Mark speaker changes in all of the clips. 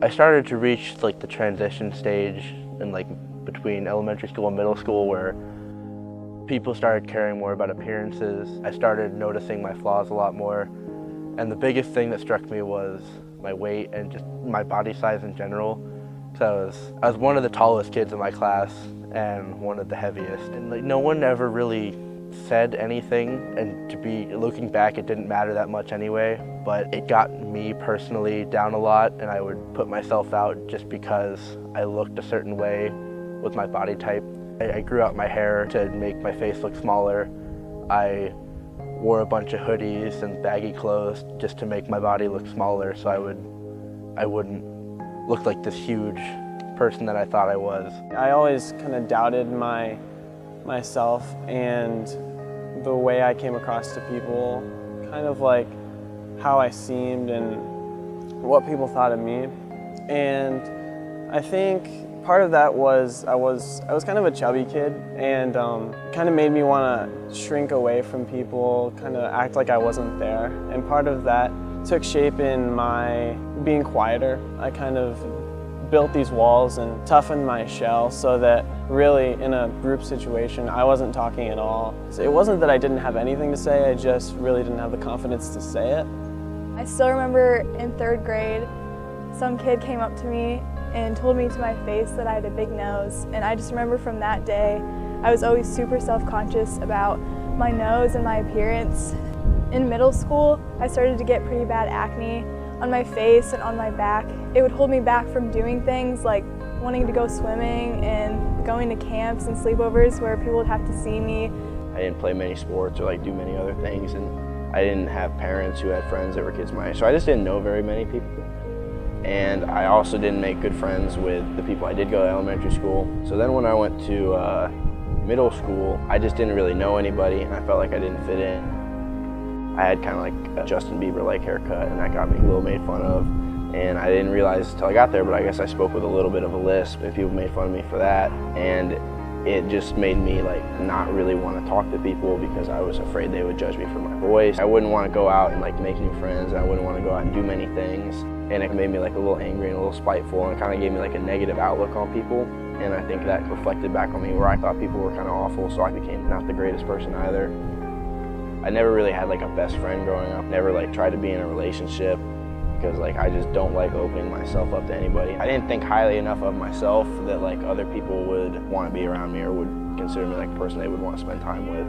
Speaker 1: I started to reach like the transition stage in like between elementary school and middle school where people started caring more about appearances. I started noticing my flaws a lot more. And the biggest thing that struck me was my weight and just my body size in general. So I was one of the tallest kids in my class and one of the heaviest. And like no one ever really said anything, and to be looking back, it didn't matter that much anyway, but it got me personally down a lot, and I would put myself out just because I looked a certain way with my body type. I grew out my hair to make my face look smaller. I wore a bunch of hoodies and baggy clothes just to make my body look smaller so I wouldn't look like this huge person that I thought I was.
Speaker 2: I always kind of doubted myself and the way I came across to people, kind of like how I seemed and what people thought of me. And I think part of that was I was kind of a chubby kid, and kind of made me want to shrink away from people, kind of act like I wasn't there. And part of that took shape in my being quieter. I kind of built these walls and toughened my shell so that really in a group situation I wasn't talking at all. So it wasn't that I didn't have anything to say, I just really didn't have the confidence to say it.
Speaker 3: I still remember in 3rd grade, some kid came up to me and told me to my face that I had a big nose. And I just remember from that day, I was always super self-conscious about my nose and my appearance. In middle school, I started to get pretty bad acne on my face and on my back. It would hold me back from doing things like wanting to go swimming and going to camps and sleepovers where people would have to see me.
Speaker 4: I didn't play many sports or like do many other things, and I didn't have parents who had friends that were kids my age, so I just didn't know very many people. And I also didn't make good friends with the people I did go to elementary school. So then when I went to middle school, I just didn't really know anybody, and I felt like I didn't fit in. I had kind of like a Justin Bieber-like haircut, and that got me a little made fun of. And I didn't realize until I got there, but I guess I spoke with a little bit of a lisp, and people made fun of me for that. And it just made me like not really want to talk to people because I was afraid they would judge me for my voice. I wouldn't want to go out and like make new friends, and I wouldn't want to go out and do many things. And it made me like a little angry and a little spiteful, and it kind of gave me like a negative outlook on people. And I think that reflected back on me where I thought people were kind of awful, so I became not the greatest person either. I never really had like a best friend growing up, never like tried to be in a relationship because like I just don't like opening myself up to anybody. I didn't think highly enough of myself that like other people would want to be around me or would consider me like a person they would want to spend time with,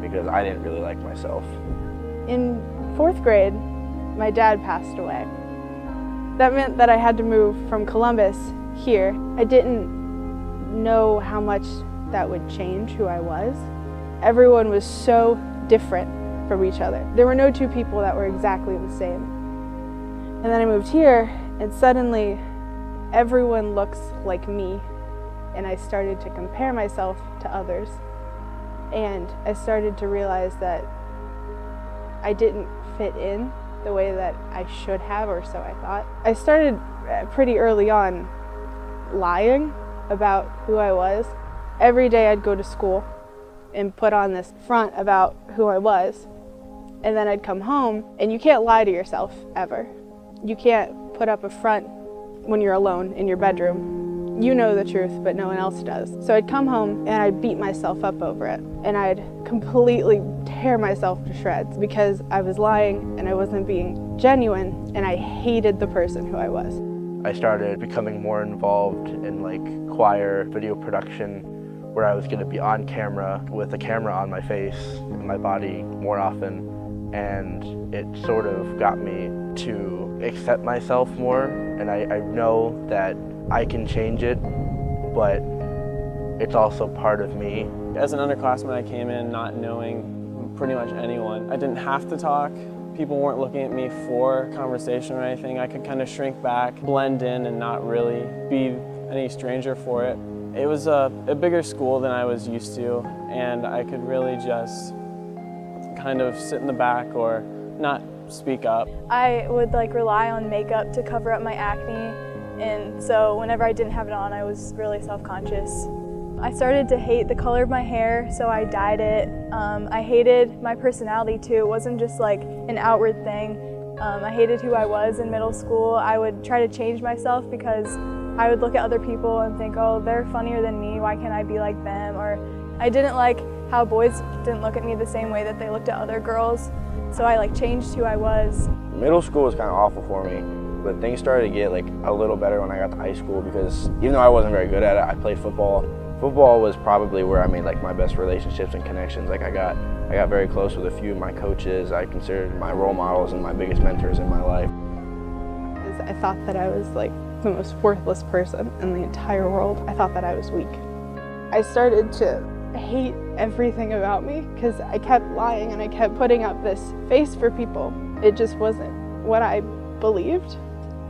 Speaker 4: because I didn't really like myself.
Speaker 5: In 4th grade, my dad passed away. That meant that I had to move from Columbus here. I didn't know how much that would change who I was. Everyone was so different from each other. There were no two people that were exactly the same. And then I moved here, and suddenly everyone looks like me, and I started to compare myself to others, and I started to realize that I didn't fit in the way that I should have, or so I thought. I started pretty early on lying about who I was. Every day I'd go to school and put on this front about who I was, and then I'd come home, and you can't lie to yourself ever. You can't put up a front when you're alone in your bedroom. You know the truth, but no one else does. So I'd come home and I'd beat myself up over it, and I'd completely tear myself to shreds because I was lying and I wasn't being genuine, and I hated the person who I was.
Speaker 1: I started becoming more involved in like choir, video production, where I was going to be on camera with a camera on my face and my body more often, and it sort of got me to accept myself more, and I know that I can change it, but it's also part of me.
Speaker 2: As an underclassman, I came in not knowing pretty much anyone. I didn't have to talk. People weren't looking at me for conversation or anything. I could kind of shrink back, blend in, and not really be any stranger for it. It was a bigger school than I was used to, and I could really just kind of sit in the back or not speak up.
Speaker 3: I would like rely on makeup to cover up my acne, and so whenever I didn't have it on, I was really self-conscious. I started to hate the color of my hair, so I dyed it. I hated my personality too. It wasn't just like an outward thing. I hated who I was in middle school. I would try to change myself because I would look at other people and think, oh, they're funnier than me, why can't I be like them? Or I didn't like how boys didn't look at me the same way that they looked at other girls. So I changed who I was.
Speaker 4: Middle school was kind of awful for me, but things started to get a little better when I got to high school because even though I wasn't very good at it, I played football. Football was probably where I made my best relationships and connections. I got very close with a few of my coaches. I considered my role models and my biggest mentors in my life.
Speaker 5: I thought that I was the most worthless person in the entire world. I thought that I was weak. I started to hate everything about me because I kept lying and I kept putting up this face for people. It just wasn't what I believed.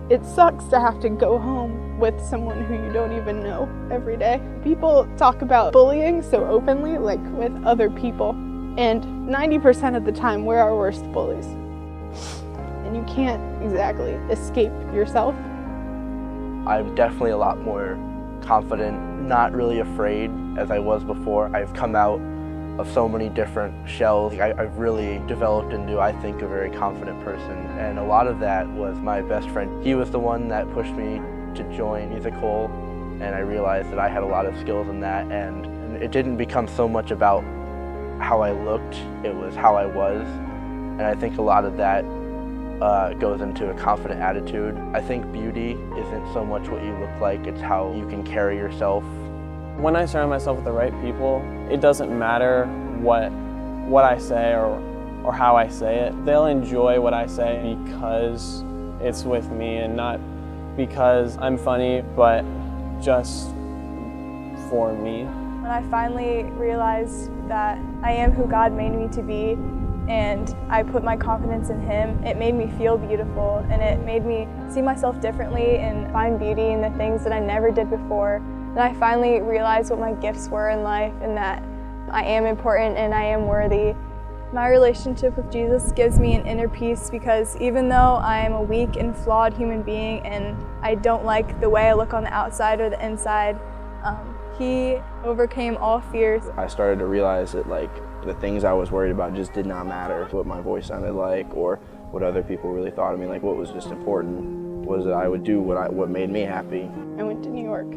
Speaker 5: It sucks to have to go home with someone who you don't even know every day. People talk about bullying so openly, with other people, and 90% of the time we're our worst bullies. And you can't exactly escape yourself.
Speaker 1: I'm definitely a lot more confident, not really afraid as I was before. I've come out of so many different shells. I've really developed into, I think, a very confident person. And a lot of that was my best friend. He was the one that pushed me to join Musical, and I realized that I had a lot of skills in that, and it didn't become so much about how I looked, it was how I was. And I think a lot of that goes into a confident attitude. I think beauty isn't so much what you look like, it's how you can carry yourself.
Speaker 2: When I surround myself with the right people, it doesn't matter what I say or how I say it. They'll enjoy what I say because it's with me and not because I'm funny, but just for me.
Speaker 3: When I finally realized that I am who God made me to be and I put my confidence in Him, it made me feel beautiful and it made me see myself differently and find beauty in the things that I never did before. And I finally realized what my gifts were in life and that I am important and I am worthy. My relationship with Jesus gives me an inner peace because even though I am a weak and flawed human being and I don't like the way I look on the outside or the inside, He overcame all fears.
Speaker 4: I started to realize that the things I was worried about just did not matter. What my voice sounded like or what other people really thought of me. What was just important was that I would do what made me happy.
Speaker 5: I went to New York.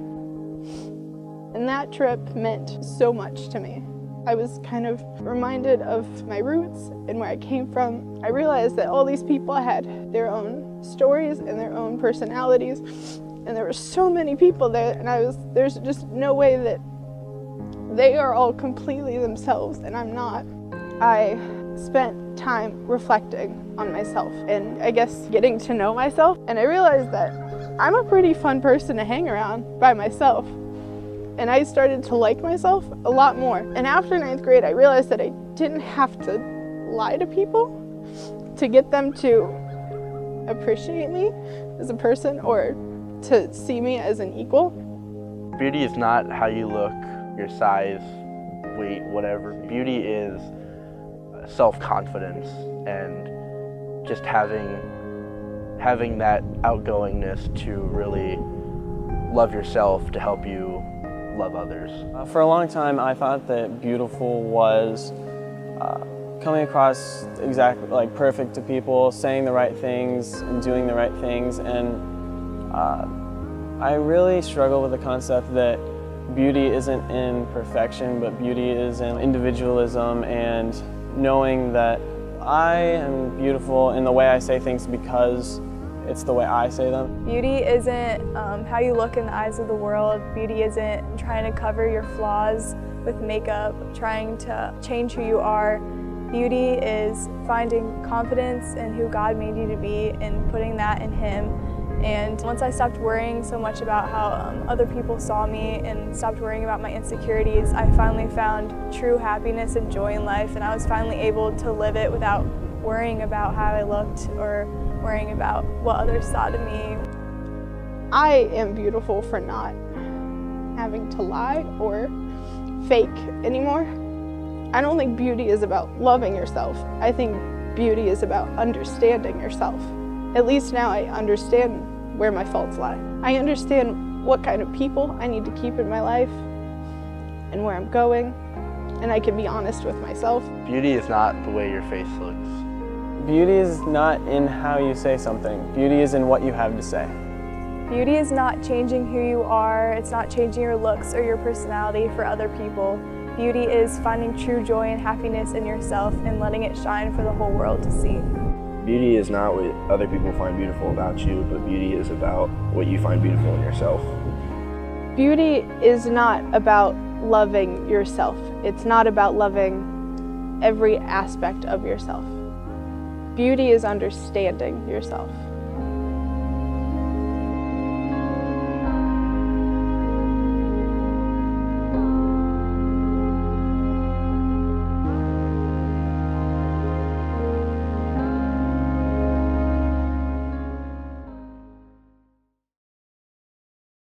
Speaker 5: And that trip meant so much to me. I was kind of reminded of my roots and where I came from. I realized that all these people had their own stories and their own personalities, and there were so many people there, and there's just no way that they are all completely themselves, and I'm not. I spent time reflecting on myself and I guess getting to know myself, and I realized that I'm a pretty fun person to hang around by myself. And I started to like myself a lot more. And after 9th grade, I realized that I didn't have to lie to people to get them to appreciate me as a person or to see me as an equal.
Speaker 1: Beauty is not how you look, your size, weight, whatever. Beauty is self-confidence and just having that outgoingness to really love yourself to help you love others.
Speaker 2: For a long time, I thought that beautiful was coming across exactly perfect to people, saying the right things and doing the right things, and I really struggle with the concept that beauty isn't in perfection, but beauty is in individualism and knowing that I am beautiful in the way I say things because it's the way I say them.
Speaker 3: Beauty isn't how you look in the eyes of the world. Beauty isn't trying to cover your flaws with makeup, trying to change who you are. Beauty is finding confidence in who God made you to be and putting that in Him. And once I stopped worrying so much about how other people saw me and stopped worrying about my insecurities, I finally found true happiness and joy in life, and I was finally able to live it without worrying about how I looked or worrying about what others thought of me.
Speaker 5: I am beautiful for not having to lie or fake anymore. I don't think beauty is about loving yourself. I think beauty is about understanding yourself. At least now I understand where my faults lie. I understand what kind of people I need to keep in my life and where I'm going, and I can be honest with myself.
Speaker 1: Beauty is not the way your face looks.
Speaker 2: Beauty is not in how you say something. Beauty is in what you have to say.
Speaker 3: Beauty is not changing who you are. It's not changing your looks or your personality for other people. Beauty is finding true joy and happiness in yourself and letting it shine for the whole world to see.
Speaker 4: Beauty is not what other people find beautiful about you, but beauty is about what you find beautiful in yourself.
Speaker 5: Beauty is not about loving yourself. It's not about loving every aspect of yourself. Beauty is understanding yourself.